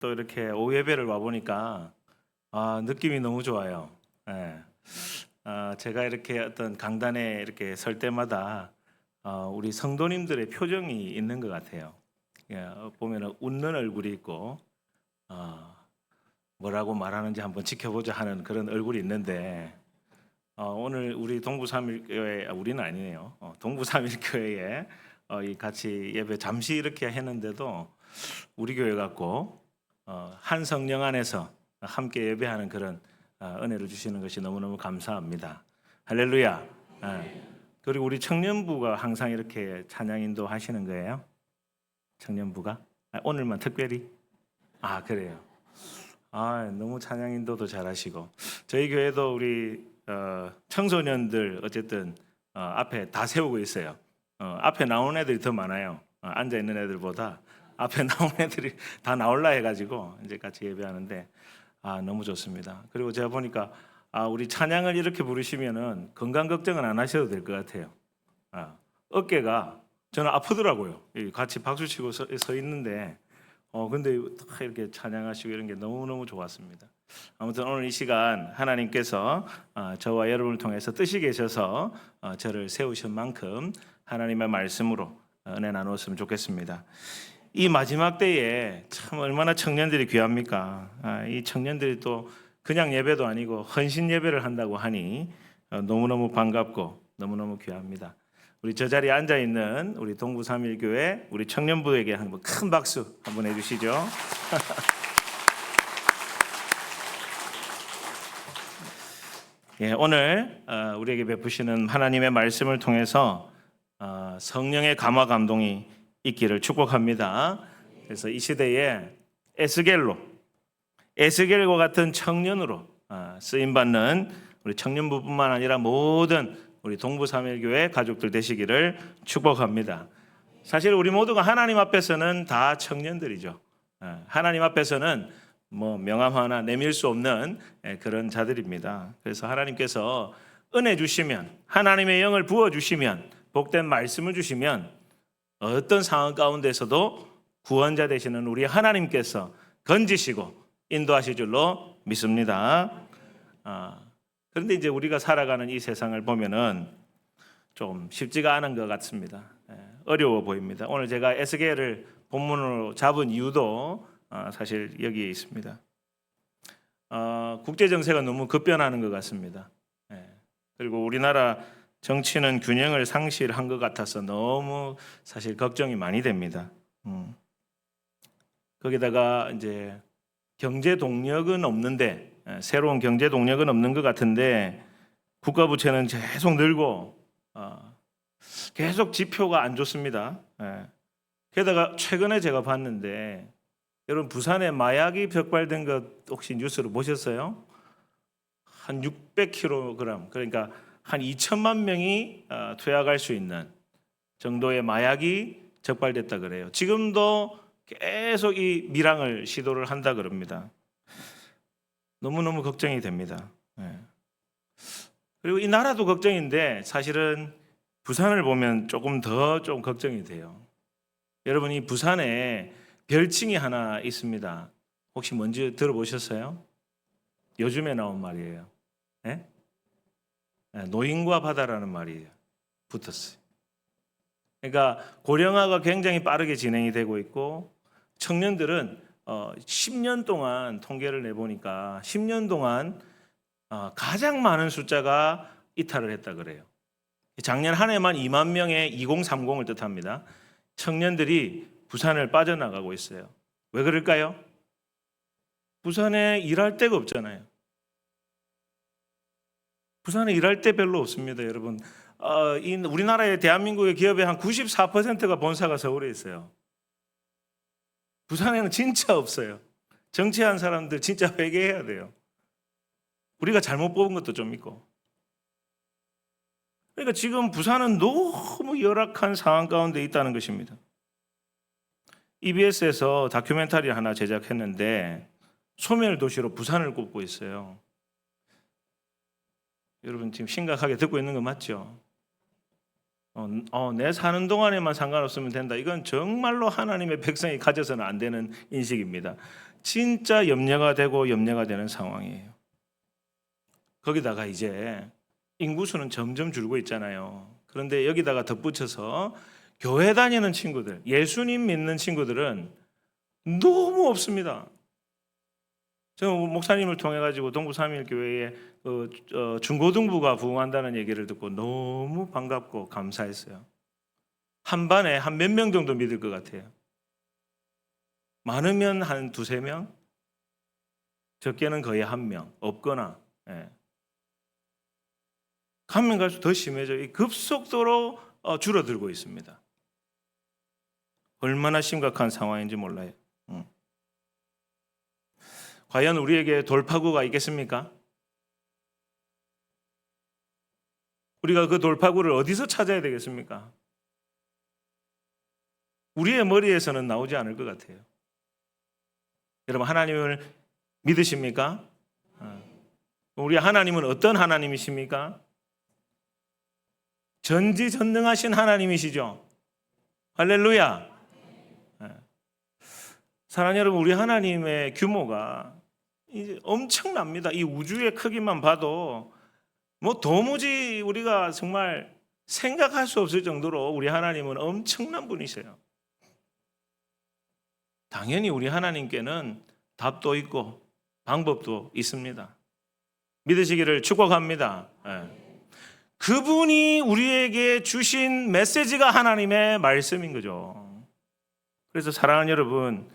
또 이렇게 오후 예배를 와 보니까 느낌이 너무 좋아요. 예. 제가 이렇게 어떤 강단에 이렇게 설 때마다 우리 성도님들의 표정이 있는 것 같아요. 예, 보면은 웃는 얼굴이 있고 뭐라고 말하는지 한번 지켜보자 하는 그런 얼굴이 있는데 오늘 우리 동부삼일교회 우리는 아니네요. 동부삼일교회에 이 같이 예배 잠시 이렇게 했는데도 우리 교회 같고 한 성령 안에서 함께 예배하는 그런 은혜를 주시는 것이 너무너무 감사합니다. 할렐루야. 그리고 우리 청년부가 항상 이렇게 찬양 인도 하시는 거예요. 청년부가 오늘만 특별히 그래요. 너무 찬양 인도도 잘하시고 저희 교회도 우리 청소년들 어쨌든 앞에 다 세우고 있어요. 앞에 나오는 애들이 더 많아요. 앉아 있는 애들보다 앞에 나온 애들이 다 나올라 해가지고 이제 같이 예배하는데 너무 좋습니다. 그리고 제가 보니까 우리 찬양을 이렇게 부르시면은 건강 걱정은 안 하셔도 될 것 같아요. 어깨가 저는 아프더라고요. 같이 박수 치고 서 있는데 근데 이렇게 찬양하시고 이런 게 너무너무 좋았습니다. 아무튼 오늘 이 시간 하나님께서 저와 여러분을 통해서 뜻이 계셔서 저를 세우신 만큼 하나님의 말씀으로 은혜 나누었으면 좋겠습니다. 이 마지막 때에 참 얼마나 청년들이 귀합니까? 이 청년들이 또 그냥 예배도 아니고 헌신 예배를 한다고 하니 너무너무 반갑고 너무너무 귀합니다. 우리 저 자리에 앉아 있는 우리 동부삼일교회 우리 청년부에게 한번 큰 박수 한번 해주시죠. 예, 오늘 우리에게 베푸시는 하나님의 말씀을 통해서 성령의 감화 감동이 있기를 축복합니다. 그래서 이 시대에 에스겔과 같은 청년으로 쓰임 받는 우리 청년부뿐만 아니라 모든 우리 동부삼일교회 가족들 되시기를 축복합니다. 사실 우리 모두가 하나님 앞에서는 다 청년들이죠. 하나님 앞에서는 뭐 명함 하나 내밀 수 없는 그런 자들입니다. 그래서 하나님께서 은혜 주시면, 하나님의 영을 부어 주시면, 복된 말씀을 주시면 어떤 상황 가운데서도 구원자 되시는 우리 하나님께서 건지시고 인도하실 줄로 믿습니다. 그런데 이제 우리가 살아가는 이 세상을 보면은 좀 쉽지가 않은 것 같습니다. 어려워 보입니다. 오늘 제가 에스겔을 본문으로 잡은 이유도 사실 여기에 있습니다. 국제 정세가 너무 급변하는 것 같습니다. 그리고 우리나라 정치는 균형을 상실한 것 같아서 너무 사실 걱정이 많이 됩니다. 거기다가 이제 경제 동력은 없는데 새로운 경제 동력은 없는 것 같은데 국가 부채는 계속 늘고 계속 지표가 안 좋습니다. 게다가 최근에 제가 봤는데 여러분 부산에 마약이 적발된 것 혹시 뉴스로 보셨어요? 한 600kg 그러니까 한 2천만 명이 투약할 수 있는 정도의 마약이 적발됐다 그래요. 지금도 계속 이 밀항을 시도를 한다 그럽니다. 너무너무 걱정이 됩니다. 그리고 이 나라도 걱정인데 사실은 부산을 보면 조금 더 좀 걱정이 돼요. 여러분 이 부산에 별칭이 하나 있습니다. 혹시 뭔지 들어보셨어요? 요즘에 나온 말이에요. 노인과 바다라는 말이 붙었어요. 그러니까 고령화가 굉장히 빠르게 진행이 되고 있고 청년들은 10년 동안 통계를 내보니까 10년 동안 가장 많은 숫자가 이탈을 했다 그래요. 작년 한 해만 2만 명의 2030을 뜻합니다. 청년들이 부산을 빠져나가고 있어요. 왜 그럴까요? 부산에 일할 데가 없잖아요. 부산에 일할 데 별로 없습니다, 여러분. 우리나라의 대한민국의 기업의 한 94%가 본사가 서울에 있어요. 부산에는 진짜 없어요. 정치한 사람들 진짜 회개해야 돼요. 우리가 잘못 뽑은 것도 좀 있고. 그러니까 지금 부산은 너무 열악한 상황 가운데 있다는 것입니다. EBS에서 다큐멘터리 하나 제작했는데 소멸도시로 부산을 꼽고 있어요. 여러분 지금 심각하게 듣고 있는 거 맞죠? 내 사는 동안에만 상관없으면 된다. 이건 정말로 하나님의 백성이 가져서는 안 되는 인식입니다. 진짜 염려가 되고 염려가 되는 상황이에요. 거기다가 이제 인구수는 점점 줄고 있잖아요. 그런데 여기다가 덧붙여서 교회 다니는 친구들, 예수님 믿는 친구들은 너무 없습니다. 제가 목사님을 통해 가지고 동부 삼일교회에 중고등부가 부흥한다는 얘기를 듣고 너무 반갑고 감사했어요. 한 반에 한 몇 명 정도 믿을 것 같아요. 많으면 한 두세 명, 적게는 거의 한 명, 없거나. 예. 가면 갈수록 더 심해져요. 급속도로 줄어들고 있습니다. 얼마나 심각한 상황인지 몰라요. 과연 우리에게 돌파구가 있겠습니까? 우리가 그 돌파구를 어디서 찾아야 되겠습니까? 우리의 머리에서는 나오지 않을 것 같아요. 여러분, 하나님을 믿으십니까? 우리 하나님은 어떤 하나님이십니까? 전지전능하신 하나님이시죠. 할렐루야. 사랑하는 여러분, 우리 하나님의 규모가 이제 엄청납니다. 이 우주의 크기만 봐도 뭐 도무지 우리가 정말 생각할 수 없을 정도로 우리 하나님은 엄청난 분이세요. 당연히 우리 하나님께는 답도 있고 방법도 있습니다. 믿으시기를 축복합니다. 그분이 우리에게 주신 메시지가 하나님의 말씀인 거죠. 그래서 사랑하는 여러분,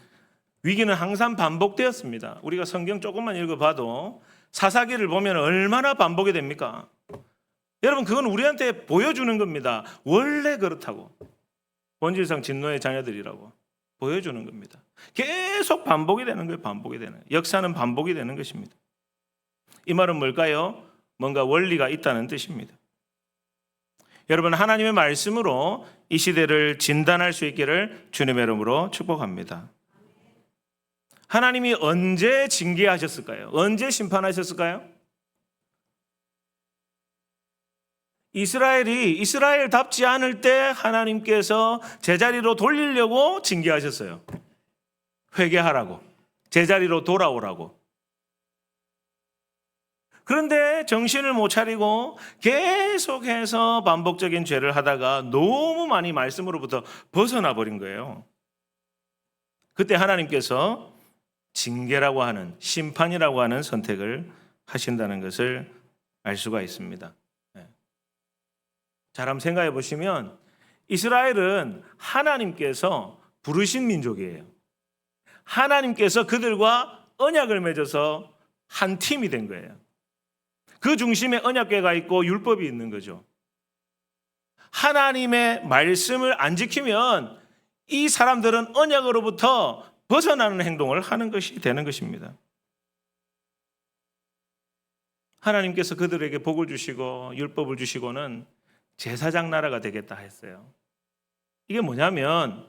위기는 항상 반복되었습니다. 우리가 성경 조금만 읽어봐도 사사기를 보면 얼마나 반복이 됩니까? 여러분, 그건 우리한테 보여주는 겁니다. 원래 그렇다고. 본질상 진노의 자녀들이라고 보여주는 겁니다. 계속 반복이 되는 거예요. 반복이 되는 거예요. 역사는 반복이 되는 것입니다. 이 말은 뭘까요? 뭔가 원리가 있다는 뜻입니다. 여러분, 하나님의 말씀으로 이 시대를 진단할 수 있기를 주님의 이름으로 축복합니다. 하나님이 언제 징계하셨을까요? 언제 심판하셨을까요? 이스라엘이 이스라엘답지 않을 때 하나님께서 제자리로 돌리려고 징계하셨어요. 회개하라고, 제자리로 돌아오라고. 그런데 정신을 못 차리고 계속해서 반복적인 죄를 하다가 너무 많이 말씀으로부터 벗어나 버린 거예요. 그때 하나님께서 징계라고 하는, 심판이라고 하는 선택을 하신다는 것을 알 수가 있습니다. 잘 한번 생각해 보시면 이스라엘은 하나님께서 부르신 민족이에요. 하나님께서 그들과 언약을 맺어서 한 팀이 된 거예요. 그 중심에 언약궤가 있고 율법이 있는 거죠. 하나님의 말씀을 안 지키면 이 사람들은 언약으로부터 벗어나는 행동을 하는 것이 되는 것입니다. 하나님께서 그들에게 복을 주시고 율법을 주시고는 제사장 나라가 되겠다 했어요. 이게 뭐냐면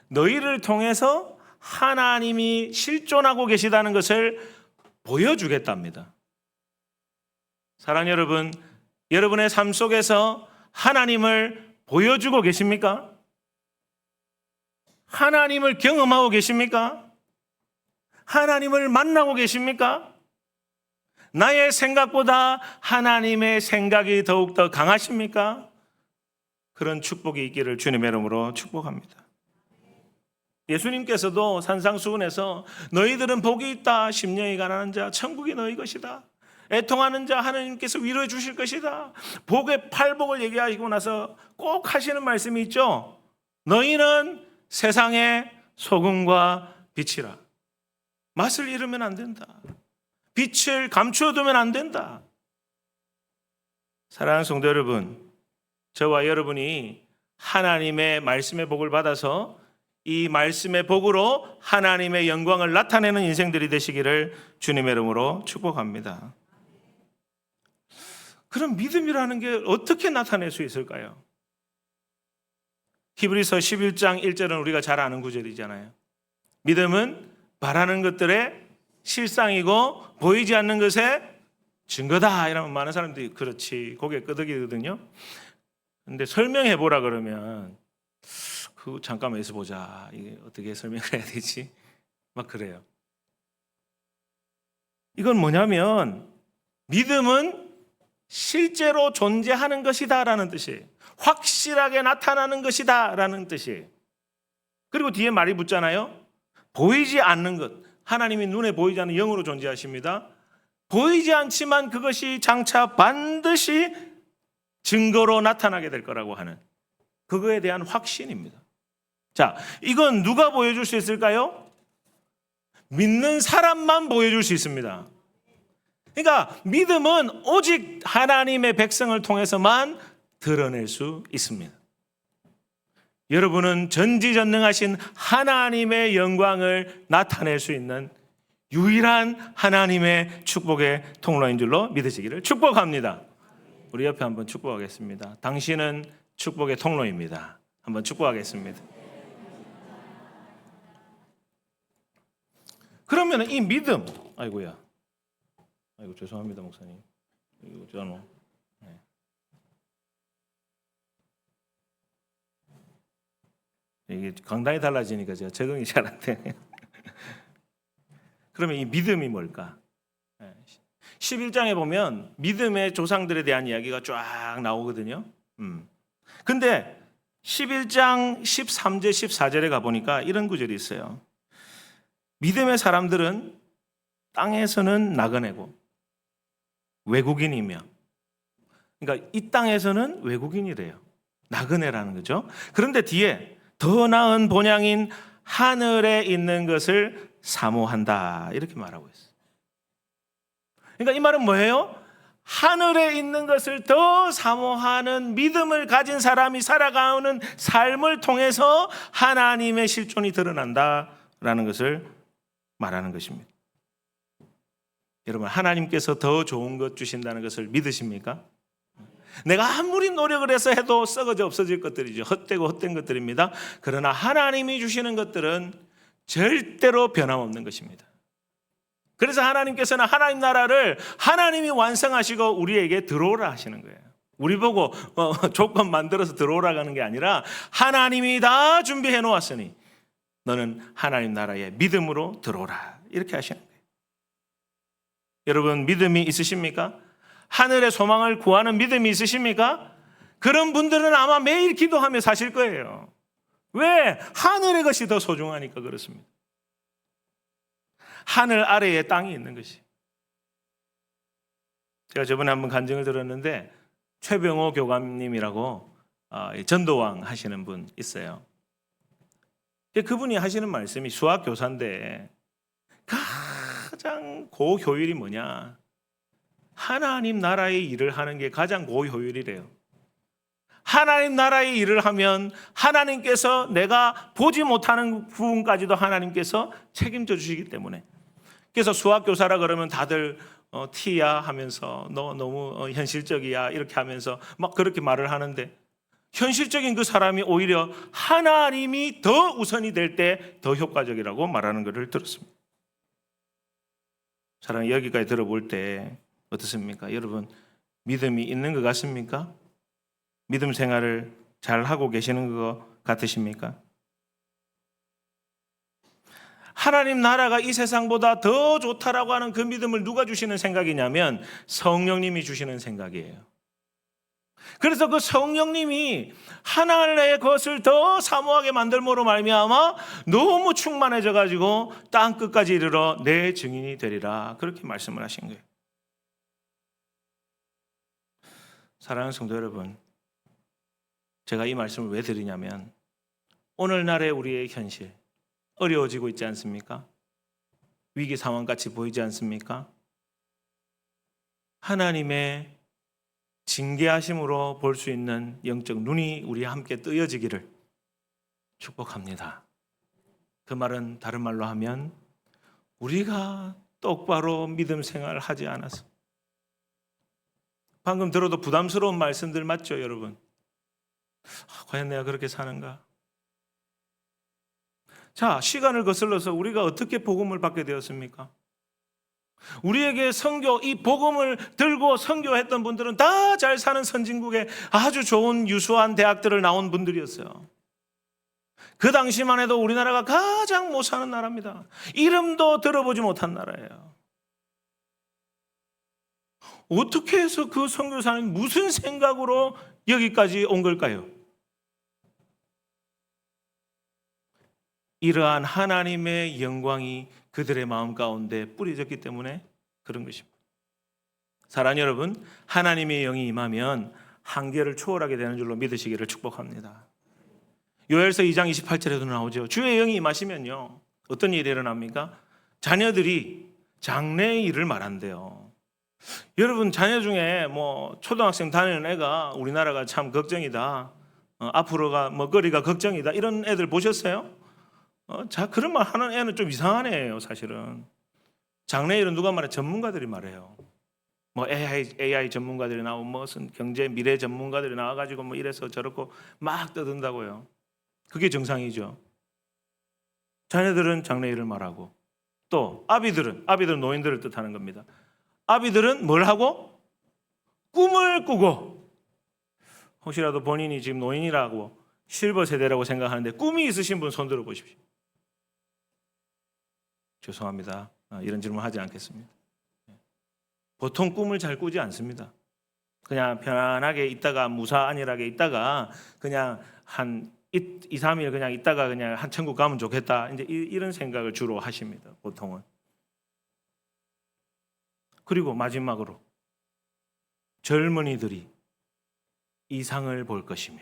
너희를 통해서 하나님이 실존하고 계시다는 것을 보여주겠답니다. 사랑하는 여러분, 여러분의 삶 속에서 하나님을 보여주고 계십니까? 하나님을 경험하고 계십니까? 하나님을 만나고 계십니까? 나의 생각보다 하나님의 생각이 더욱더 강하십니까? 그런 축복이 있기를 주님의 이름으로 축복합니다. 예수님께서도 산상수훈에서 너희들은 복이 있다. 심령이 가난한 자 천국이 너희 것이다. 애통하는 자 하나님께서 위로해 주실 것이다. 복의 팔복을 얘기하시고 나서 꼭 하시는 말씀이 있죠. 너희는 세상의 소금과 빛이라. 맛을 잃으면 안 된다. 빛을 감추어두면 안 된다. 사랑하는 성도 여러분, 저와 여러분이 하나님의 말씀의 복을 받아서 이 말씀의 복으로 하나님의 영광을 나타내는 인생들이 되시기를 주님의 이름으로 축복합니다. 그럼 믿음이라는 게 어떻게 나타낼 수 있을까요? 히브리서 11장 1절은 우리가 잘 아는 구절이잖아요. 믿음은 바라는 것들의 실상이고 보이지 않는 것의 증거다. 이러면 많은 사람들이 그렇지 고개 끄덕이거든요. 근데 설명해 보라 그러면 잠깐만 있어 보자. 이게 어떻게 설명해야 되지? 막 그래요. 이건 뭐냐면 믿음은 실제로 존재하는 것이다라는 뜻이에요. 확실하게 나타나는 것이다라는 뜻이에요. 그리고 뒤에 말이 붙잖아요. 보이지 않는 것. 하나님이 눈에 보이지 않는 영으로 존재하십니다. 보이지 않지만 그것이 장차 반드시 증거로 나타나게 될 거라고 하는 그거에 대한 확신입니다. 자, 이건 누가 보여줄 수 있을까요? 믿는 사람만 보여줄 수 있습니다. 그러니까 믿음은 오직 하나님의 백성을 통해서만 드러낼 수 있습니다. 여러분은 전지전능하신 하나님의 영광을 나타낼 수 있는 유일한 하나님의 축복의 통로인 줄로 믿으시기를 축복합니다. 우리 옆에 한번 축복하겠습니다. 당신은 축복의 통로입니다. 한번 축복하겠습니다. 그러면 이 믿음, 아이고 죄송합니다 목사님. 이거 저는 이게 강단이 달라지니까 제가 적응이 잘 안 되네요. 그러면 이 믿음이 뭘까? 11장에 보면 믿음의 조상들에 대한 이야기가 쫙 나오거든요. 근데 11장 13절 14절에 가보니까 이런 구절이 있어요. 믿음의 사람들은 땅에서는 나그네고 외국인이며, 그러니까 이 땅에서는 외국인이래요. 나그네라는 거죠. 그런데 뒤에 더 나은 본향인 하늘에 있는 것을 사모한다 이렇게 말하고 있어요. 그러니까 이 말은 뭐예요? 하늘에 있는 것을 더 사모하는 믿음을 가진 사람이 살아가는 삶을 통해서 하나님의 실존이 드러난다라는 것을 말하는 것입니다. 여러분, 하나님께서 더 좋은 것 주신다는 것을 믿으십니까? 내가 아무리 노력을 해서 해도 썩어져 없어질 것들이죠. 헛되고 헛된 것들입니다. 그러나 하나님이 주시는 것들은 절대로 변함없는 것입니다. 그래서 하나님께서는 하나님 나라를 하나님이 완성하시고 우리에게 들어오라 하시는 거예요. 우리 보고 조건 만들어서 들어오라고 하는 게 아니라 하나님이 다 준비해 놓았으니 너는 하나님 나라에 믿음으로 들어오라 이렇게 하시는 거예요. 여러분, 믿음이 있으십니까? 하늘의 소망을 구하는 믿음이 있으십니까? 그런 분들은 아마 매일 기도하며 사실 거예요. 왜? 하늘의 것이 더 소중하니까 그렇습니다. 하늘 아래에 땅이 있는 것이. 제가 저번에 한번 간증을 들었는데 최병호 교감님이라고 전도왕 하시는 분 있어요. 그분이 하시는 말씀이 수학 교사인데 가장 고효율이 뭐냐? 하나님 나라의 일을 하는 게 가장 고효율이래요. 하나님 나라의 일을 하면 하나님께서 내가 보지 못하는 부분까지도 하나님께서 책임져 주시기 때문에. 그래서 수학교사라 그러면 다들 티야 하면서 너 너무 현실적이야 이렇게 하면서 막 그렇게 말을 하는데 현실적인 그 사람이 오히려 하나님이 더 우선이 될 때 더 효과적이라고 말하는 것을 들었습니다. 사랑하는 여기까지 들어볼 때 어떻습니까? 여러분, 믿음이 있는 것 같습니까? 믿음 생활을 잘 하고 계시는 것 같으십니까? 하나님 나라가 이 세상보다 더 좋다라고 하는 그 믿음을 누가 주시는 생각이냐면 성령님이 주시는 생각이에요. 그래서 그 성령님이 하나님의 것을 더 사모하게 만들므로 말미암아 너무 충만해져 가지고 땅 끝까지 이르러 내 증인이 되리라 그렇게 말씀을 하신 거예요. 사랑하는 성도 여러분, 제가 이 말씀을 왜 드리냐면 오늘날의 우리의 현실 어려워지고 있지 않습니까? 위기 상황같이 보이지 않습니까? 하나님의 징계하심으로 볼 수 있는 영적 눈이 우리와 함께 뜨여지기를 축복합니다. 그 말은 다른 말로 하면 우리가 똑바로 믿음 생활을 하지 않아서, 방금 들어도 부담스러운 말씀들 맞죠, 여러분? 과연 내가 그렇게 사는가? 자, 시간을 거슬러서 우리가 어떻게 복음을 받게 되었습니까? 우리에게 선교, 이 복음을 들고 선교했던 분들은 다 잘 사는 선진국에 아주 좋은 유수한 대학들을 나온 분들이었어요. 그 당시만 해도 우리나라가 가장 못 사는 나라입니다. 이름도 들어보지 못한 나라예요. 어떻게 해서 그 선교사는 무슨 생각으로 여기까지 온 걸까요? 이러한 하나님의 영광이 그들의 마음 가운데 뿌려졌기 때문에 그런 것입니다. 사랑하는 여러분, 하나님의 영이 임하면 한계를 초월하게 되는 줄로 믿으시기를 축복합니다. 요엘서 2장 28절에도 나오죠. 주의 영이 임하시면요, 어떤 일이 일어납니까? 자녀들이 장래의 일을 말한대요. 여러분, 자녀 중에 초등학생 다니는 애가 우리나라가 참 걱정이다, 앞으로가 거리가 걱정이다, 이런 애들 보셨어요? 그런 말 하는 애는 좀 이상한 애예요, 사실은. 장래 일은 누가 말해? 전문가들이 말해요. AI 전문가들이 나오고 무슨 경제 미래 전문가들이 나와가지고 이래서 저렇고 막 떠든다고요. 그게 정상이죠. 자녀들은 장래 일을 말하고, 또 아비들은 노인들을 뜻하는 겁니다. 아비들은 뭘 하고? 꿈을 꾸고. 혹시라도 본인이 지금 노인이라고 실버 세대라고 생각하는데 꿈이 있으신 분 손 들어 보십시오. 죄송합니다. 이런 질문 하지 않겠습니다. 보통 꿈을 잘 꾸지 않습니다. 그냥 편안하게 있다가 무사 안일하게 있다가 그냥 한 2, 3일 그냥 있다가 그냥 한 천국 가면 좋겠다, 이제 이런 생각을 주로 하십니다, 보통은. 그리고 마지막으로 젊은이들이 이상을 볼 것이며,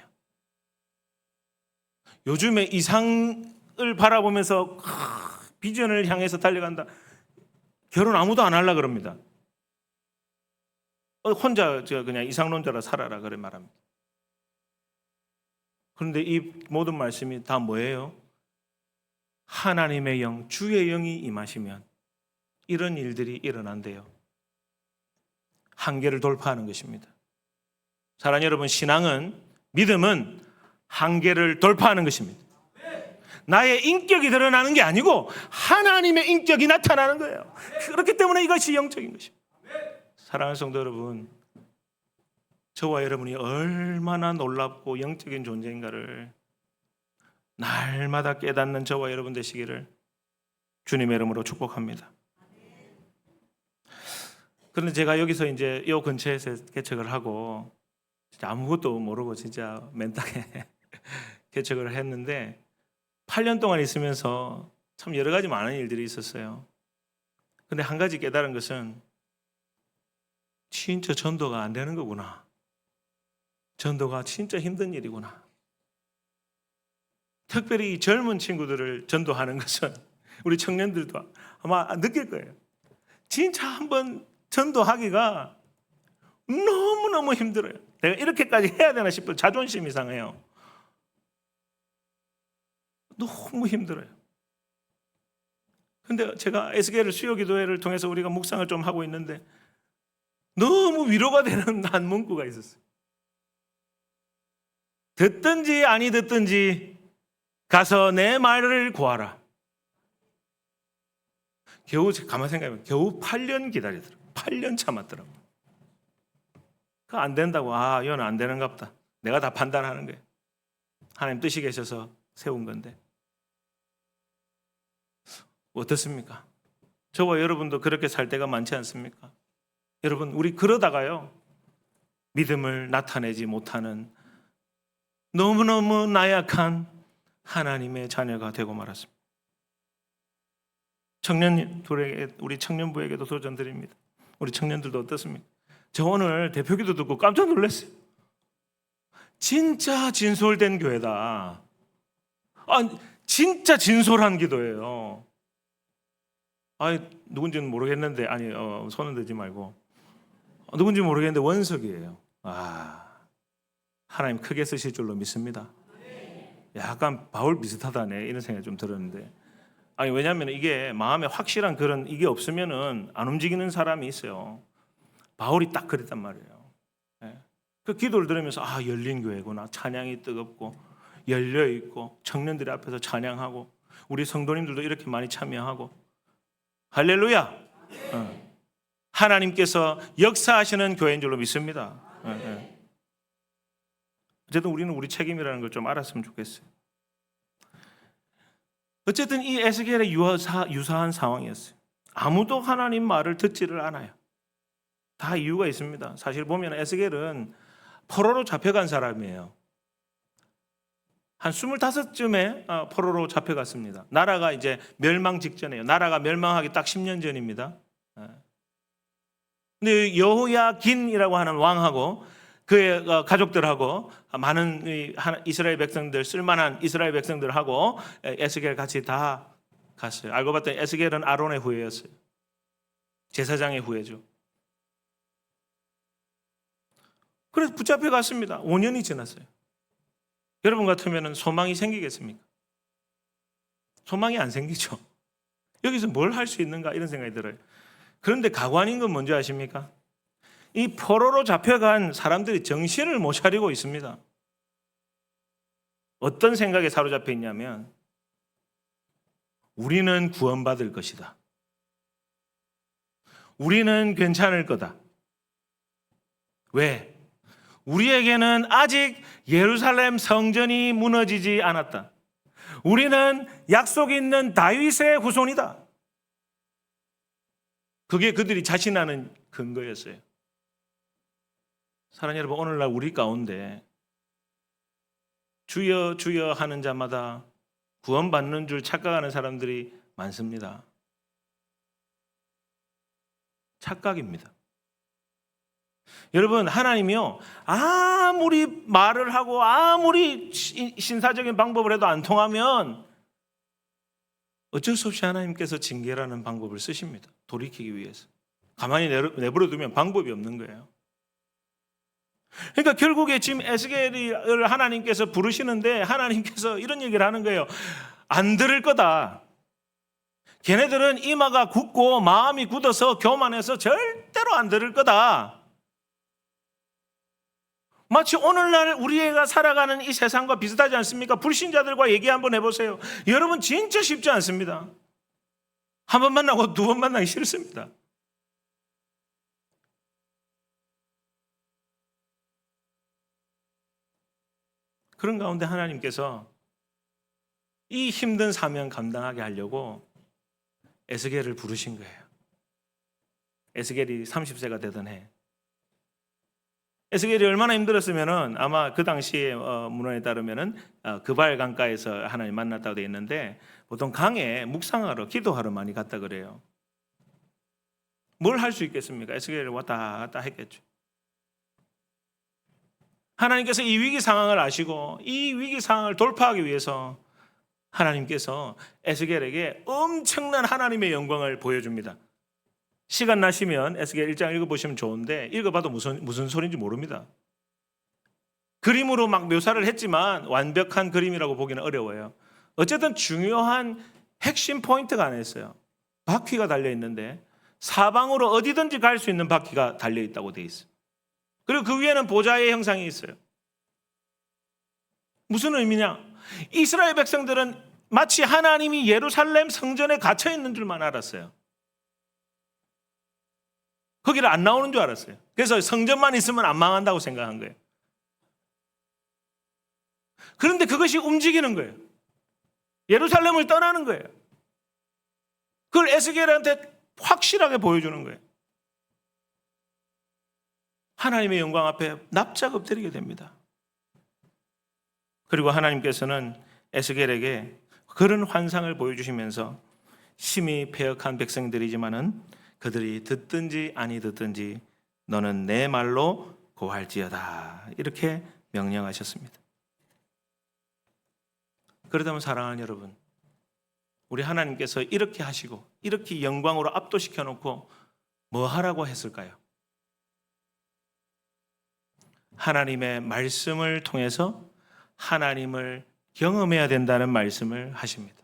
요즘에 이상을 바라보면서 비전을 향해서 달려간다. 결혼 아무도 안 하려고 그럽니다. 혼자 그냥 이상론자라 살아라 그래 말합니다. 그런데 이 모든 말씀이 다 뭐예요? 하나님의 영, 주의 영이 임하시면 이런 일들이 일어난대요. 한계를 돌파하는 것입니다. 사랑하는 여러분, 신앙은, 믿음은 한계를 돌파하는 것입니다. 나의 인격이 드러나는 게 아니고 하나님의 인격이 나타나는 거예요. 그렇기 때문에 이것이 영적인 것입니다. 사랑하는 성도 여러분, 저와 여러분이 얼마나 놀랍고 영적인 존재인가를 날마다 깨닫는 저와 여러분 되시기를 주님의 이름으로 축복합니다. 그런데 제가 여기서 이제 이 근처에서 개척을 하고 진짜 아무것도 모르고 진짜 맨땅에 개척을 했는데 8년 동안 있으면서 참 여러 가지 많은 일들이 있었어요. 근데 한 가지 깨달은 것은 진짜 전도가 안 되는 거구나. 전도가 진짜 힘든 일이구나. 특별히 이 젊은 친구들을 전도하는 것은 우리 청년들도 아마 느낄 거예요. 진짜 한번 전도하기가 너무너무 힘들어요. 내가 이렇게까지 해야 되나 싶어요. 자존심이 상해요. 너무 힘들어요. 근데 제가 SK를 수요기도회를 통해서 우리가 묵상을 좀 하고 있는데 너무 위로가 되는 한 문구가 있었어요. 듣든지 아니 듣든지 가서 내 말을 구하라. 겨우 가만 생각해보면 겨우 8년 기다리더라고요. 8년 참았더라고요. 그거 안 된다고. 이건 안 되는가 보다. 내가 다 판단하는 거예요. 하나님 뜻이 계셔서 세운 건데. 어떻습니까? 저와 여러분도 그렇게 살 때가 많지 않습니까? 여러분, 우리 그러다가요, 믿음을 나타내지 못하는 너무너무 나약한 하나님의 자녀가 되고 말았습니다. 청년들에게, 우리 청년부에게도 도전드립니다. 우리 청년들도 어떻습니까? 저 오늘 대표기도 듣고 깜짝 놀랐어요. 진짜 진솔된 교회다. 진짜 진솔한 기도예요. 누군지는 모르겠는데, 손은 들지 말고. 누군지 모르겠는데 원석이에요. 하나님 크게 쓰실 줄로 믿습니다. 약간 바울 비슷하다네, 이런 생각이 좀 들었는데. 왜냐하면 이게 마음에 확실한 그런 이게 없으면은 안 움직이는 사람이 있어요. 바울이 딱 그랬단 말이에요. 그 기도를 들으면서 열린 교회구나. 찬양이 뜨겁고 열려 있고 청년들이 앞에서 찬양하고 우리 성도님들도 이렇게 많이 참여하고 할렐루야. 하나님께서 역사하시는 교회인 줄로 믿습니다. 어쨌든 우리는 우리 책임이라는 걸 좀 알았으면 좋겠어요. 어쨌든 이 에스겔의 유사한 상황이었어요. 아무도 하나님 말을 듣지를 않아요. 다 이유가 있습니다. 사실 보면 에스겔은 포로로 잡혀간 사람이에요. 한 25쯤에 포로로 잡혀갔습니다. 나라가 이제 멸망 직전이에요. 나라가 멸망하기 딱 10년 전입니다. 근데 여호야긴이라고 하는 왕하고 그의 가족들하고 많은 이스라엘 백성들, 쓸만한 이스라엘 백성들하고 에스겔 같이 다 갔어요. 알고 봤더니 에스겔은 아론의 후예였어요. 제사장의 후예죠. 그래서 붙잡혀 갔습니다. 5년이 지났어요. 여러분 같으면 소망이 생기겠습니까? 소망이 안 생기죠. 여기서 뭘 할 수 있는가 이런 생각이 들어요. 그런데 가관인 건 뭔지 아십니까? 이 포로로 잡혀간 사람들이 정신을 못 차리고 있습니다. 어떤 생각에 사로잡혀 있냐면 우리는 구원받을 것이다. 우리는 괜찮을 거다. 왜? 우리에게는 아직 예루살렘 성전이 무너지지 않았다. 우리는 약속 있는 다윗의 후손이다. 그게 그들이 자신하는 근거였어요. 사랑하는 여러분, 오늘날 우리 가운데 주여 주여 하는 자마다 구원받는 줄 착각하는 사람들이 많습니다. 착각입니다. 여러분, 하나님이요, 아무리 말을 하고 아무리 신사적인 방법을 해도 안 통하면 어쩔 수 없이 하나님께서 징계라는 방법을 쓰십니다. 돌이키기 위해서. 가만히 내버려 두면 방법이 없는 거예요. 그러니까 결국에 지금 에스겔을 하나님께서 부르시는데 하나님께서 이런 얘기를 하는 거예요. 안 들을 거다. 걔네들은 이마가 굳고 마음이 굳어서 교만해서 절대로 안 들을 거다. 마치 오늘날 우리가 살아가는 이 세상과 비슷하지 않습니까? 불신자들과 얘기 한번 해보세요. 여러분 진짜 쉽지 않습니다. 한 번 만나고 두 번 만나기 싫습니다. 그런 가운데 하나님께서 이 힘든 사명 감당하게 하려고 에스겔을 부르신 거예요. 에스겔이 30세가 되던 해. 에스겔이 얼마나 힘들었으면은 아마 그 당시에 문헌에 따르면은 그발 강가에서 하나님 만났다고 되어 있는데 보통 강에 묵상하러 기도하러 많이 갔다 그래요. 뭘 할 수 있겠습니까? 에스겔을 왔다 갔다 했겠죠. 하나님께서 이 위기 상황을 아시고 이 위기 상황을 돌파하기 위해서 하나님께서 에스겔에게 엄청난 하나님의 영광을 보여줍니다. 시간 나시면 에스겔 1장 읽어보시면 좋은데 읽어봐도 무슨 소리인지 모릅니다. 그림으로 막 묘사를 했지만 완벽한 그림이라고 보기는 어려워요. 어쨌든 중요한 핵심 포인트가 안에 있어요. 바퀴가 달려있는데 사방으로 어디든지 갈 수 있는 바퀴가 달려있다고 되어 있어요. 그리고 그 위에는 보좌의 형상이 있어요. 무슨 의미냐? 이스라엘 백성들은 마치 하나님이 예루살렘 성전에 갇혀 있는 줄만 알았어요. 거기를 안 나오는 줄 알았어요. 그래서 성전만 있으면 안 망한다고 생각한 거예요. 그런데 그것이 움직이는 거예요. 예루살렘을 떠나는 거예요. 그걸 에스겔한테 확실하게 보여주는 거예요. 하나님의 영광 앞에 납작 엎드리게 됩니다. 그리고 하나님께서는 에스겔에게 그런 환상을 보여주시면서 심히 패역한 백성들이지만은 그들이 듣든지 아니 듣든지 너는 내 말로 고할지어다 이렇게 명령하셨습니다. 그러다면 사랑하는 여러분, 우리 하나님께서 이렇게 하시고 이렇게 영광으로 압도시켜 놓고 뭐 하라고 했을까요? 하나님의 말씀을 통해서 하나님을 경험해야 된다는 말씀을 하십니다.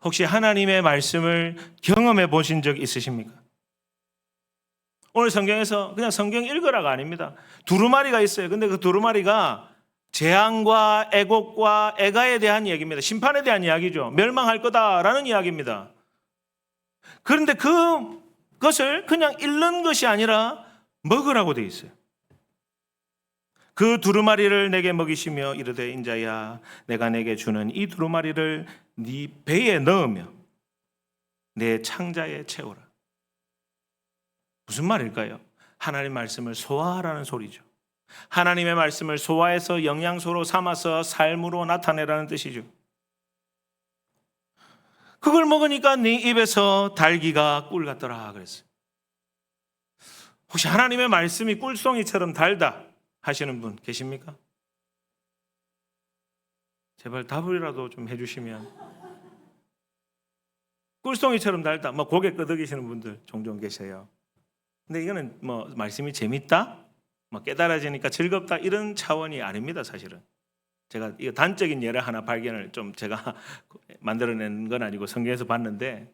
혹시 하나님의 말씀을 경험해 보신 적 있으십니까? 오늘 성경에서 그냥 성경 읽으라가 아닙니다. 두루마리가 있어요. 근데 그 두루마리가 재앙과 애곡과 애가에 대한 이야기입니다. 심판에 대한 이야기죠. 멸망할 거다라는 이야기입니다. 그런데 그것을 그냥 읽는 것이 아니라 먹으라고 되어 있어요. 그 두루마리를 내게 먹이시며 이르되 인자야 내가 내게 주는 이 두루마리를 네 배에 넣으며 내 창자에 채우라. 무슨 말일까요? 하나님 말씀을 소화하라는 소리죠. 하나님의 말씀을 소화해서 영양소로 삼아서 삶으로 나타내라는 뜻이죠. 그걸 먹으니까 네 입에서 달기가 꿀 같더라 그랬어요. 혹시 하나님의 말씀이 꿀송이처럼 달다 하시는 분 계십니까? 제발 답이라도 좀 해주시면. 꿀송이처럼 달다, 고개 끄덕이시는 분들 종종 계세요. 근데 이거는 말씀이 재밌다, 깨달아지니까 즐겁다 이런 차원이 아닙니다. 사실은 제가 이거 단적인 예를 하나 발견을 좀 제가 만들어낸 건 아니고 성경에서 봤는데,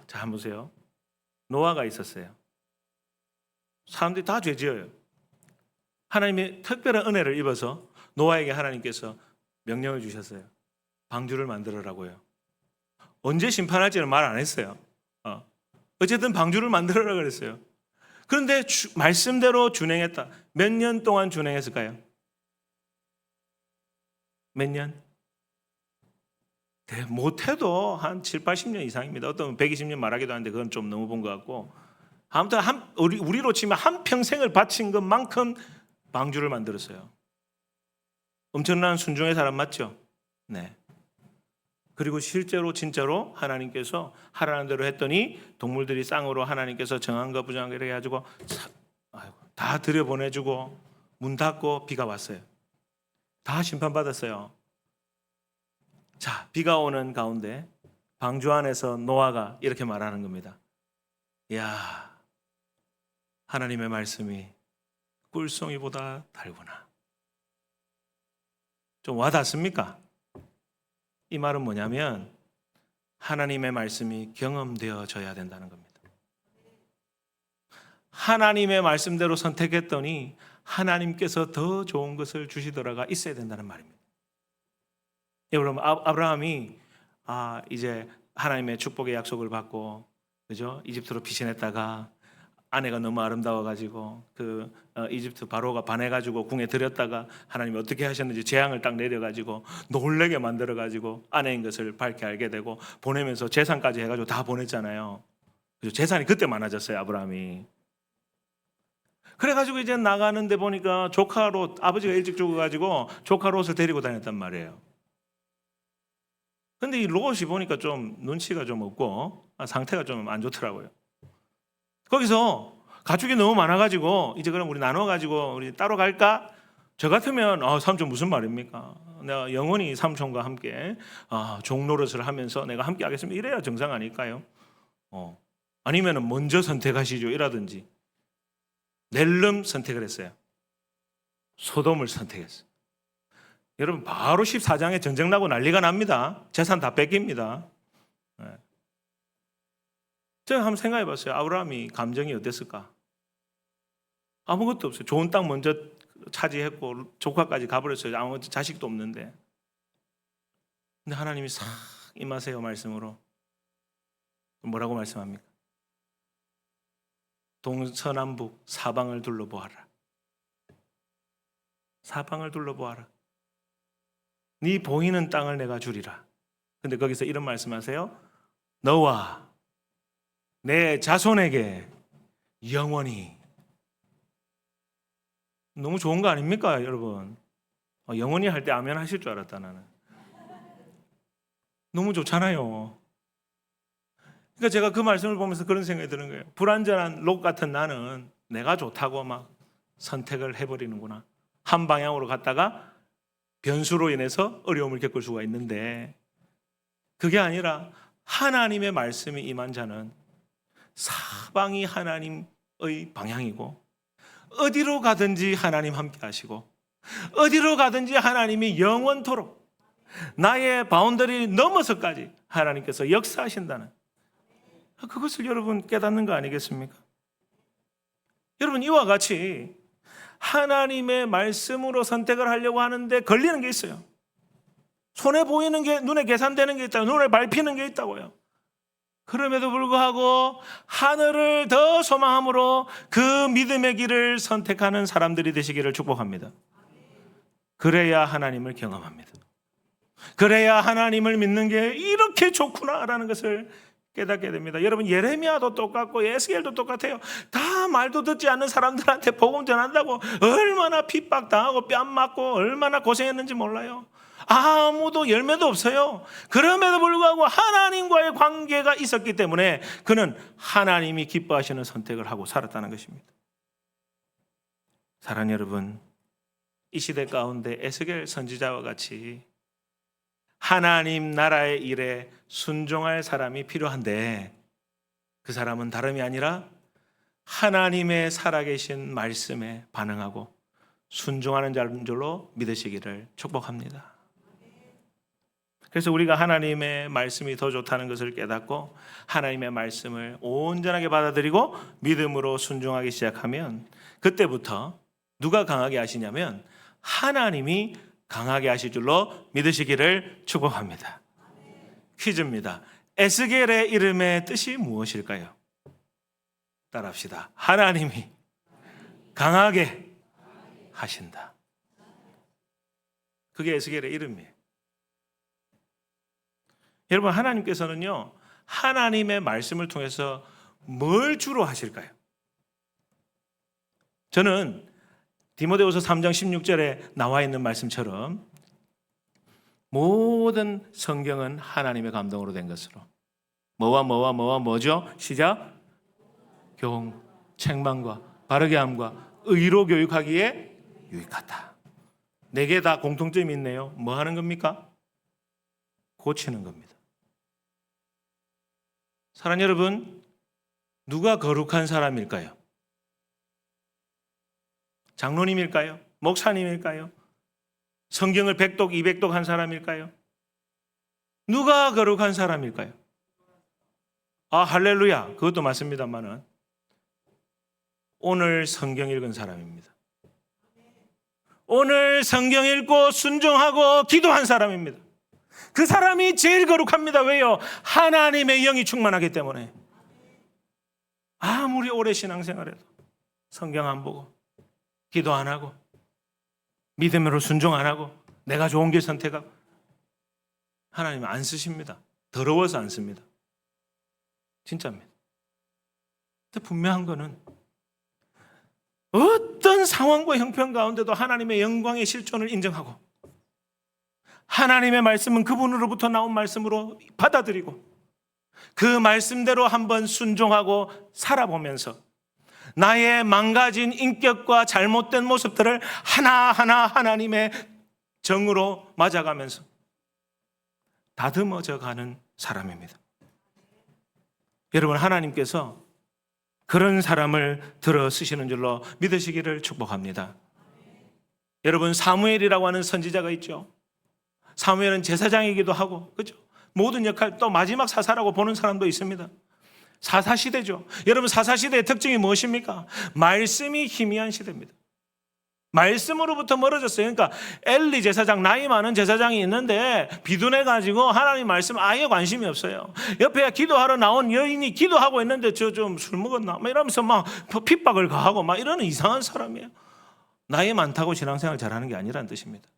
자 한번 보세요. 노아가 있었어요. 사람들이 다 죄지어요. 하나님이 특별한 은혜를 입어서 노아에게 하나님께서 명령을 주셨어요. 방주를 만들어라고요. 언제 심판할지는 말 안 했어요. 어쨌든 방주를 만들어라 그랬어요. 그런데 말씀대로 준행했다. 몇 년 동안 준행했을까요? 몇 년? 못해도 한 7, 80년 이상입니다. 어떤 120년 말하기도 하는데 그건 좀 너무 본 것 같고, 아무튼 우리로 치면 한 평생을 바친 것만큼 방주를 만들었어요. 엄청난 순종의 사람 맞죠? 네. 그리고 실제로 진짜로 하나님께서 하라는 대로 했더니 동물들이 쌍으로 하나님께서 정한 거 부정한 거 이렇게 해가지고 다 들여보내주고 문 닫고 비가 왔어요. 다 심판받았어요. 자, 비가 오는 가운데 방주 안에서 노아가 이렇게 말하는 겁니다. 이야, 하나님의 말씀이 꿀송이보다 달구나. 좀 와닿습니까? 이 말은 뭐냐면 하나님의 말씀이 경험되어져야 된다는 겁니다. 하나님의 말씀대로 선택했더니 하나님께서 더 좋은 것을 주시더라가 있어야 된다는 말입니다. 여러분, 아브라함이 이제 하나님의 축복의 약속을 받고, 그죠? 이집트로 피신했다가 아내가 너무 아름다워가지고 이집트 바로가 반해가지고 궁에 들였다가 하나님이 어떻게 하셨는지 재앙을 딱 내려가지고 놀래게 만들어가지고 아내인 것을 밝게 알게 되고 보내면서 재산까지 해가지고 다 보냈잖아요. 그래서 재산이 그때 많아졌어요, 아브라함이. 그래가지고 이제 나가는데 보니까 조카 롯, 아버지가 일찍 죽어가지고 조카 롯을 데리고 다녔단 말이에요. 근데 이 롯이 보니까 좀 눈치가 좀 없고 상태가 좀 안 좋더라고요. 거기서 가축이 너무 많아가지고 이제 그럼 우리 나눠가지고 우리 따로 갈까? 저 같으면 삼촌 무슨 말입니까? 내가 영원히 삼촌과 함께 종노릇을 하면서 내가 함께 하겠습니다. 이래야 정상 아닐까요? 아니면 먼저 선택하시죠 이라든지. 낼름 선택을 했어요. 소돔을 선택했어요. 여러분 바로 14장에 전쟁 나고 난리가 납니다. 재산 다 뺏깁니다. 제가 한번 생각해 봤어요. 아브라함이 감정이 어땠을까? 아무것도 없어요. 좋은 땅 먼저 차지했고 조카까지 가버렸어요. 아무 자식도 없는데. 근데 하나님이 싹 임하세요 말씀으로. 뭐라고 말씀합니까? 동서남북 사방을 둘러보아라. 사방을 둘러보아라. 네 보이는 땅을 내가 주리라. 근데 거기서 이런 말씀하세요. 너와 내 자손에게 영원히. 너무 좋은 거 아닙니까 여러분? 영원히 할 때 아멘 하실 줄 알았다 나는. 너무 좋잖아요. 그러니까 제가 그 말씀을 보면서 그런 생각이 드는 거예요. 불완전한 롯 같은 나는 내가 좋다고 막 선택을 해버리는구나. 한 방향으로 갔다가 변수로 인해서 어려움을 겪을 수가 있는데, 그게 아니라 하나님의 말씀이 임한 자는 사방이 하나님의 방향이고 어디로 가든지 하나님 함께 하시고 어디로 가든지 하나님이 영원토록 나의 바운더리 넘어서까지 하나님께서 역사하신다는, 그것을 여러분 깨닫는 거 아니겠습니까? 여러분 이와 같이 하나님의 말씀으로 선택을 하려고 하는데 걸리는 게 있어요. 손에 보이는 게, 눈에 계산되는 게 있다고, 눈에 밟히는 게 있다고요. 그럼에도 불구하고 하늘을 더 소망함으로 그 믿음의 길을 선택하는 사람들이 되시기를 축복합니다. 그래야 하나님을 경험합니다. 그래야 하나님을 믿는 게 이렇게 좋구나라는 것을 깨닫게 됩니다. 여러분, 예레미야도 똑같고 에스겔도 똑같아요. 다 말도 듣지 않는 사람들한테 복음 전한다고 얼마나 핍박당하고 뺨 맞고 얼마나 고생했는지 몰라요. 아무도 열매도 없어요. 그럼에도 불구하고 하나님과의 관계가 있었기 때문에 그는 하나님이 기뻐하시는 선택을 하고 살았다는 것입니다. 사랑하는 여러분, 이 시대 가운데 에스겔 선지자와 같이 하나님 나라의 일에 순종할 사람이 필요한데, 그 사람은 다름이 아니라 하나님의 살아계신 말씀에 반응하고 순종하는 자인 줄로 믿으시기를 축복합니다. 그래서 우리가 하나님의 말씀이 더 좋다는 것을 깨닫고 하나님의 말씀을 온전하게 받아들이고 믿음으로 순종하기 시작하면, 그때부터 누가 강하게 하시냐면 하나님이 강하게 하실 줄로 믿으시기를 축복합니다. 퀴즈입니다. 에스겔의 이름의 뜻이 무엇일까요? 따라합시다. 하나님이 강하게 하신다. 그게 에스겔의 이름이에요. 여러분, 하나님께서는요, 하나님의 말씀을 통해서 뭘 주로 하실까요? 저는 디모데후서 3장 16절에 나와 있는 말씀처럼 모든 성경은 하나님의 감동으로 된 것으로 뭐죠? 시작. 교훈, 책망과 바르게 함과 의로 교육하기에 유익하다. 네 개 다 공통점이 있네요. 뭐 하는 겁니까? 고치는 겁니다. 사랑하는 여러분, 누가 거룩한 사람일까요? 장로님일까요? 목사님일까요? 성경을 100독, 200독 한 사람일까요? 누가 거룩한 사람일까요? 할렐루야. 그것도 맞습니다만은 오늘 성경 읽은 사람입니다. 오늘 성경 읽고 순종하고 기도한 사람입니다. 그 사람이 제일 거룩합니다. 왜요? 하나님의 영이 충만하기 때문에. 아무리 오래 신앙생활해도 성경 안 보고 기도 안 하고 믿음으로 순종 안 하고 내가 좋은 길 선택하고, 하나님은 안 쓰십니다. 더러워서 안 씁니다. 진짜입니다. 근데 분명한 거는 어떤 상황과 형편 가운데도 하나님의 영광의 실존을 인정하고 하나님의 말씀은 그분으로부터 나온 말씀으로 받아들이고 그 말씀대로 한번 순종하고 살아보면서 나의 망가진 인격과 잘못된 모습들을 하나하나 하나님의 정으로 맞아가면서 다듬어져 가는 사람입니다. 여러분, 하나님께서 그런 사람을 들어 쓰시는 줄로 믿으시기를 축복합니다. 여러분, 사무엘이라고 하는 선지자가 있죠. 사무엘은 제사장이기도 하고, 그렇죠? 모든 역할, 또 마지막 사사라고 보는 사람도 있습니다. 사사시대죠. 여러분, 사사시대의 특징이 무엇입니까? 말씀이 희미한 시대입니다. 말씀으로부터 멀어졌어요. 그러니까 엘리 제사장, 나이 많은 제사장이 있는데 비둔해가지고 하나님 말씀 아예 관심이 없어요. 옆에 기도하러 나온 여인이 기도하고 있는데 저 좀 술 먹었나? 막 이러면서 막 핍박을 가하고 막 이러는 이상한 사람이에요. 나이 많다고 신앙생활 잘하는 게 아니라는 뜻입니다.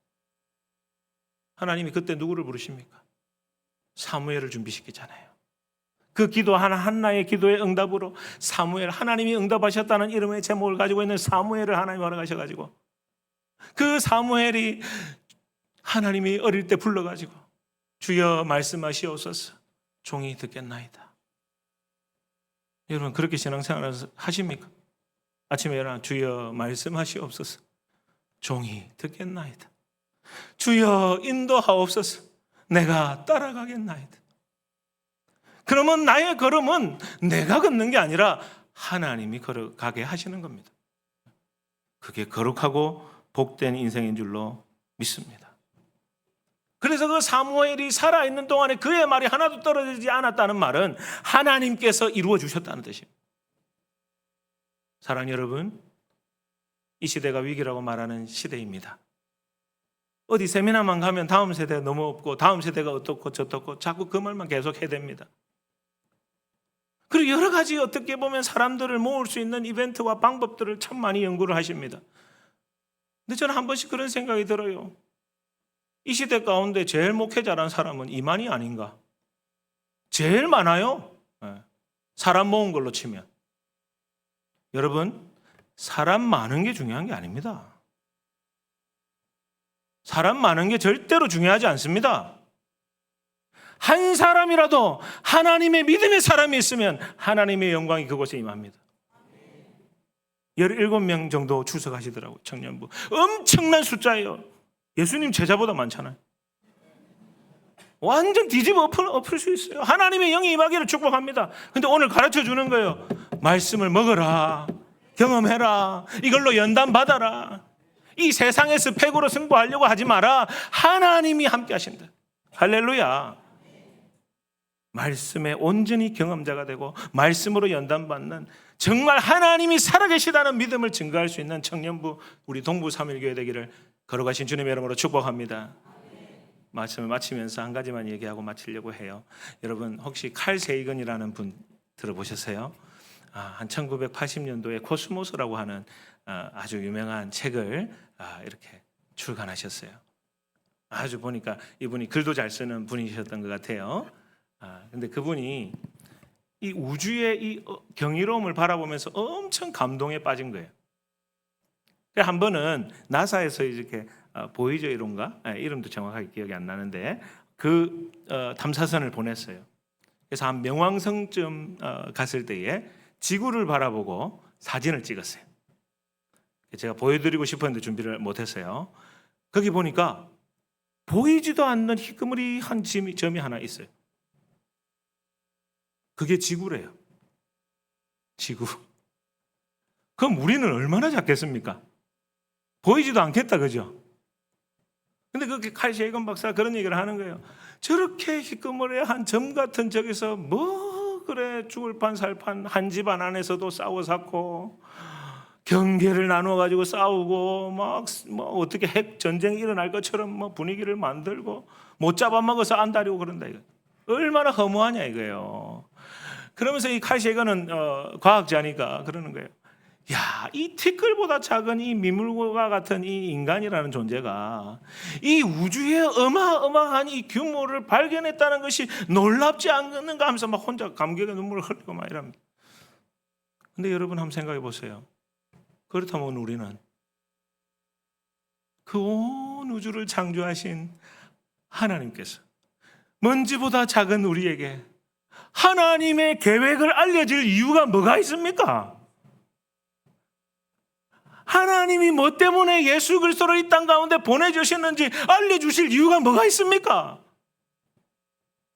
하나님이 그때 누구를 부르십니까? 사무엘을 준비시키잖아요. 그 기도 하나의 기도의 응답으로 사무엘, 하나님이 응답하셨다는 이름의 제목을 가지고 있는 사무엘을 하나님 허락하셔가지고 그 사무엘이 하나님이 어릴 때 불러가지고 주여 말씀하시옵소서, 종이 듣겠나이다. 여러분, 그렇게 신앙생활 하십니까? 아침에 일어나 주여 말씀하시옵소서, 종이 듣겠나이다. 주여 인도하옵소서, 내가 따라가겠나이다. 그러면 나의 걸음은 내가 걷는 게 아니라 하나님이 걸어가게 하시는 겁니다. 그게 거룩하고 복된 인생인 줄로 믿습니다. 그래서 그 사무엘이 살아있는 동안에 그의 말이 하나도 떨어지지 않았다는 말은 하나님께서 이루어 주셨다는 뜻입니다. 사랑하는 여러분, 이 시대가 위기라고 말하는 시대입니다. 어디 세미나만 가면 다음 세대가 너무 없고 다음 세대가 어떻고 저떻고 자꾸 그 말만 계속 해야 됩니다. 그리고 여러 가지 어떻게 보면 사람들을 모을 수 있는 이벤트와 방법들을 참 많이 연구를 하십니다. 근데 저는 한 번씩 그런 생각이 들어요. 이 시대 가운데 제일 목회 잘하는 사람은 이만희 아닌가? 제일 많아요. 사람 모은 걸로 치면. 여러분, 사람 많은 게 중요한 게 아닙니다. 사람 많은 게 절대로 중요하지 않습니다. 한 사람이라도 하나님의 믿음의 사람이 있으면 하나님의 영광이 그곳에 임합니다. 17명 정도 출석하시더라고요. 청년부. 엄청난 숫자예요. 예수님 제자보다 많잖아요. 완전 뒤집어 엎을 수 있어요. 하나님의 영이 임하기를 축복합니다. 근데 오늘 가르쳐 주는 거예요. 말씀을 먹어라. 경험해라. 이걸로 연단 받아라. 이 세상의 스펙으로 승부하려고 하지 마라. 하나님이 함께 하신다. 할렐루야. 말씀에 온전히 경험자가 되고 말씀으로 연단받는 정말 하나님이 살아계시다는 믿음을 증거할 수 있는 청년부 우리 동부 3.1교회 되기를 걸어가신 주님의 이름으로 축복합니다. 말씀을 마치면서 한 가지만 얘기하고 마치려고 해요. 여러분 혹시 칼 세이건이라는 분 들어보셨어요? 한 1980년도에 코스모스라고 하는 아주 유명한 책을 이렇게 출간하셨어요. 아주 보니까 이분이 글도 잘 쓰는 분이셨던 것 같아요. 근데 그분이 이 우주의 이 경이로움을 바라보면서 엄청 감동에 빠진 거예요. 한 번은 나사에서 이렇게 보이저 이론가 이름도 정확하게 기억이 안 나는데 그 탐사선을 보냈어요. 그래서 한 명왕성쯤 갔을 때에 지구를 바라보고 사진을 찍었어요. 제가 보여드리고 싶었는데 준비를 못했어요. 거기 보니까 보이지도 않는 희끄무리한 점이 하나 있어요. 그게 지구래요. 지구. 그럼 우리는 얼마나 작겠습니까? 보이지도 않겠다, 그죠? 근데 그 칼 세이건 박사가 그런 얘기를 하는 거예요. 저렇게 희끄무레한 점 같은 저기서 뭐 그래 죽을 판 살판 한 집안 안에서도 싸워 샀고 경계를 나눠 가지고 싸우고 막 뭐 어떻게 핵 전쟁이 일어날 것처럼 뭐 분위기를 만들고 못 잡아먹어서 안다리고 그런다 이거. 얼마나 허무하냐 이거예요. 그러면서 이 칼 세이건은 과학자니까 그러는 거예요. 야, 이 티끌보다 작은 이 미물과 같은 이 인간이라는 존재가 이 우주의 어마어마한 이 규모를 발견했다는 것이 놀랍지 않는가 하면서 막 혼자 감격의 눈물을 흘리고 막 이럽니다. 근데 여러분 한번 생각해 보세요. 그렇다면 우리는 그 온 우주를 창조하신 하나님께서 먼지보다 작은 우리에게 하나님의 계획을 알려줄 이유가 뭐가 있습니까? 하나님이 뭐 때문에 예수 그리스도를 이 땅 가운데 보내주셨는지 알려주실 이유가 뭐가 있습니까?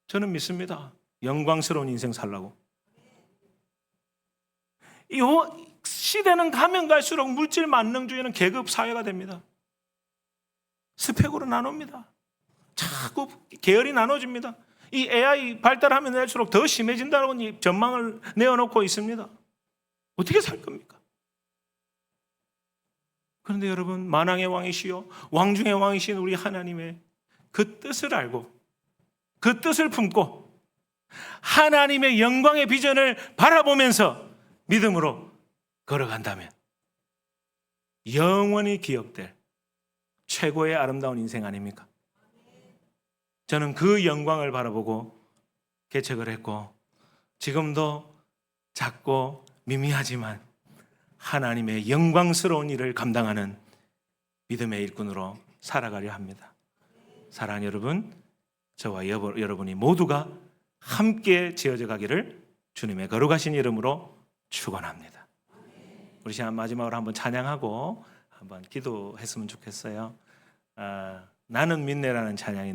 저는 믿습니다. 영광스러운 인생 살라고. 이 시대는 가면 갈수록 물질 만능주의는 계급 사회가 됩니다. 스펙으로 나눕니다. 자꾸 계열이 나눠집니다. 이 AI 발달하면 할수록 더 심해진다는 전망을 내어놓고 있습니다. 어떻게 살 겁니까? 그런데 여러분 만왕의 왕이시요 왕 중의 왕이신 우리 하나님의 그 뜻을 알고 그 뜻을 품고 하나님의 영광의 비전을 바라보면서 믿음으로 걸어간다면 영원히 기억될 최고의 아름다운 인생 아닙니까? 저는 그 영광을 바라보고 개척을 했고 지금도 작고 미미하지만 하나님의 영광스러운 일을 감당하는 믿음의 일꾼으로 살아가려 합니다. 사랑하는 여러분, 저와 여러분이 모두가 함께 지어져 가기를 주님의 거룩하신 이름으로 축원합니다. 우리 시간 마지막으로 한번 찬양하고 한번 기도했으면 좋겠어요. 나는 믿네라는 찬양이